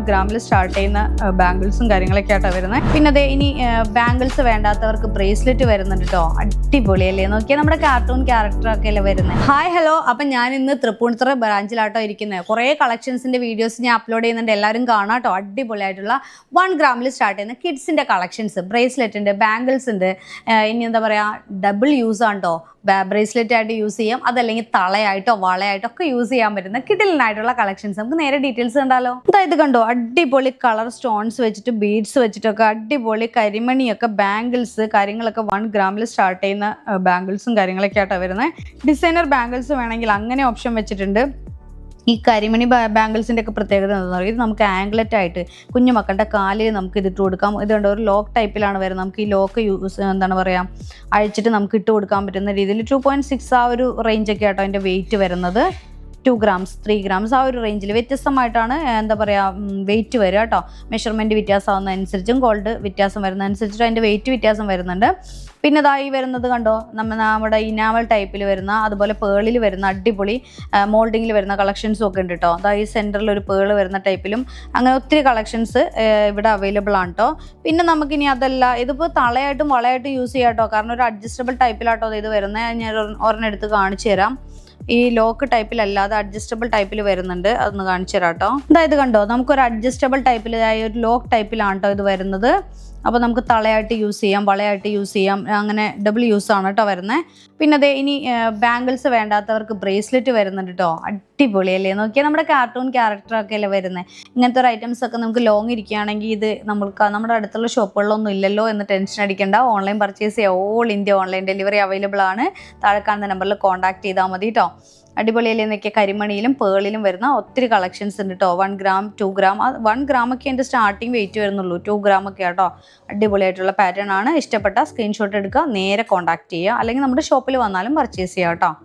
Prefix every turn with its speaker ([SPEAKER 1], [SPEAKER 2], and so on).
[SPEAKER 1] ഗ്രാമിൽ start ചെയ്യുന്ന ബാംഗിൾസും കാര്യങ്ങളൊക്കെ ആയിട്ടോ വരുന്നത്. പിന്നെ അതെ ഇനി ബാംഗിൾസ് വേണ്ടാത്തവർക്ക് ബ്രേസ്ലെറ്റ് വരുന്നുണ്ട് കേട്ടോ. അടിപൊളിയല്ലേ, നോക്കിയാൽ നമ്മുടെ കാർട്ടൂൺ ക്യാരക്ടറൊക്കെ അല്ലേ വരുന്നത്. ഹായ് ഹലോ, അപ്പം ഞാൻ ഇന്ന് തൃപ്പൂണിത്തുറ ബ്രാഞ്ചിലാട്ടോ ഇരിക്കുന്നത്. കുറേ കളക്ഷൻസിന്റെ വീഡിയോസ് ഞാൻ അപ്ലോഡ് ചെയ്യുന്നുണ്ട്, എല്ലാവരും കാണാം കേട്ടോ. അടിപൊളിയായിട്ടുള്ള 1 ഗ്രാമിൽ സ്റ്റാർട്ട് ചെയ്യുന്ന കിഡ്സിന്റെ കളക്ഷൻസ്, ബ്രേസ്ലെറ്റ് ഉണ്ട്, ബാംഗിൾസ് ഉണ്ട്. ഇനി എന്താ പറയുക, ഡബിൾ യൂസ് ആണ് കേട്ടോ. ബ്രേസ്ലെറ്റ് ആയിട്ട് യൂസ് ചെയ്യാം, അതല്ലെങ്കിൽ തളയായിട്ടോ വളയായിട്ടോ ഒക്കെ യൂസ് ചെയ്യാൻ പറ്റുന്ന കിഡിലിനായിട്ടുള്ള കളക്ഷൻസ്. നമുക്ക് നേരെ ഡീറ്റെയിൽസ് കണ്ടാലോ. അതായത് കണ്ടോ, അടിപൊളി കളർ സ്റ്റോൺസ് വെച്ചിട്ട് ബീഡ്സ് വെച്ചിട്ടൊക്കെ അടിപൊളി കരിമണിയൊക്കെ ബാംഗിൾസ് കാര്യങ്ങളൊക്കെ 1 ഗ്രാമിൽ സ്റ്റാർട്ട് ചെയ്യുന്ന ബാംഗിൾസും കാര്യങ്ങളൊക്കെ ആയിട്ടോ വരുന്നത്. ഡിസൈനർ ബാംഗിൾസ് വേണമെങ്കിൽ അങ്ങനെ ഓപ്ഷൻ വെച്ചിട്ടുണ്ട്. ഈ കരിമണി ബാംഗിൾസിൻ്റെ ഒക്കെ പ്രത്യേകത എന്താണെന്ന് പറയുന്നത്, ഇത് നമുക്ക് ആംഗ്ലറ്റ് ആയിട്ട് കുഞ്ഞു മക്കളുടെ കാലിൽ നമുക്ക് ഇതിട്ട് കൊടുക്കാം. ഇതുകൊണ്ട് ഒരു ലോക്ക് ടൈപ്പിലാണ് വരുന്നത്. നമുക്ക് ഈ ലോക്ക് എന്താണ് പറയുക, അഴിച്ചിട്ട് നമുക്ക് ഇട്ട് കൊടുക്കാൻ പറ്റുന്ന രീതിയിൽ 2.6 ആ ഒരു റേഞ്ചൊക്കെ ആട്ടോ അതിൻ്റെ വെയിറ്റ് വരുന്നത്. 2 grams 3 grams ആ ഒരു റേഞ്ചിൽ വ്യത്യസ്തമായിട്ടാണ് എന്താ പറയുക വെയിറ്റ് വരിക കേട്ടോ. മെഷർമെൻറ്റ് വ്യത്യാസമാവുന്നതനുസരിച്ചും ഗോൾഡ് വ്യത്യാസം വരുന്നതനുസരിച്ചിട്ട് അതിൻ്റെ വെയിറ്റ് വ്യത്യാസം വരുന്നുണ്ട്. പിന്നെ ഇതായി വരുന്നത് കണ്ടോ, നമ്മുടെ ഇനാമൽ ടൈപ്പിൽ വരുന്ന, അതുപോലെ പേളിൽ വരുന്ന അടിപൊളി മോൾഡിങ്ങിൽ വരുന്ന കളക്ഷൻസും ഒക്കെ ഉണ്ട് കേട്ടോ. അതായത് സെൻറ്ററിൽ ഒരു പേള് വരുന്ന ടൈപ്പിലും അങ്ങനെ ഒത്തിരി കളക്ഷൻസ് ഇവിടെ അവൈലബിൾ ആണ് കേട്ടോ. പിന്നെ നമുക്കിനി അതല്ല, ഇതിപ്പോൾ തളയായിട്ടും വളയായിട്ടും യൂസ് ചെയ്യാം കേട്ടോ. കാരണം ഒരു അഡ്ജസ്റ്റബിൾ ടൈപ്പിലാട്ടോ ഇത് വരുന്നത്. ഞാൻ ഒരെണ്ണം എടുത്ത് കാണിച്ചു തരാം. ഈ ലോക്ക് ടൈപ്പിലല്ലാതെ അഡ്ജസ്റ്റബിൾ ടൈപ്പിൽ വരുന്നുണ്ട്, അതൊന്ന് കാണിച്ചു തരാം കേട്ടോ. അതായത് കണ്ടോ, നമുക്കൊരു അഡ്ജസ്റ്റബിൾ ടൈപ്പിൽ, ഒരു ലോക്ക് ടൈപ്പിലാണ് കേട്ടോ ഇത് വരുന്നത്. അപ്പോൾ നമുക്ക് തളയായിട്ട് യൂസ് ചെയ്യാം, വളയായിട്ട് യൂസ് ചെയ്യാം, അങ്ങനെ ഡബിൾ യൂസ് ആണ് കേട്ടോ വരുന്നത്. പിന്നെ അതെ ഇനി ബാംഗിൾസ് വേണ്ടാത്തവർക്ക് ബ്രേസ്ലെറ്റ് വരുന്നുണ്ട് കേട്ടോ. അടിപൊളിയല്ലേ, നോക്കിയാൽ നമ്മുടെ കാർട്ടൂൺ ക്യാരക്ടറൊക്കെ അല്ലേ വരുന്നത്. ഇങ്ങനത്തെ ഒരു ഐറ്റംസ് ഒക്കെ നമുക്ക് ലോങ് ഇരിക്കുകയാണെങ്കിൽ ഇത് നമ്മുടെ അടുത്തുള്ള ഷോപ്പുകളിലൊന്നും ഇല്ലല്ലോ എന്ന് ടെൻഷൻ അടിക്കേണ്ട. ഓൺലൈൻ പർച്ചേസ് ചെയ്യാം, all India online delivery available ആണ്. താഴെ കാണുന്ന നമ്പറിൽ കോൺടാക്ട് ചെയ്താൽ മതി കേട്ടോ. അടിപൊളിയല്ലേ എന്നൊക്കെ, കരിമണിയിലും പേളിലും വരുന്ന ഒത്തിരി കളക്ഷൻസ് ഉണ്ട് കേട്ടോ. 1 gram 2 gram 1 gram ഒക്കെ എൻ്റെ സ്റ്റാർട്ടിങ് വെയിറ്റ് വരുന്നുള്ളൂ. 2 gram ഒക്കെ കേട്ടോ. അടിപൊളിയായിട്ടുള്ള പാറ്റേൺ ആണ്. ഇഷ്ടപ്പെട്ട സ്ക്രീൻഷോട്ട് എടുക്കുക, നേരെ കോൺടാക്ട് ചെയ്യുക, അല്ലെങ്കിൽ നമ്മുടെ ഷോപ്പിൽ വന്നാലും പർച്ചേസ് ചെയ്യാം കേട്ടോ.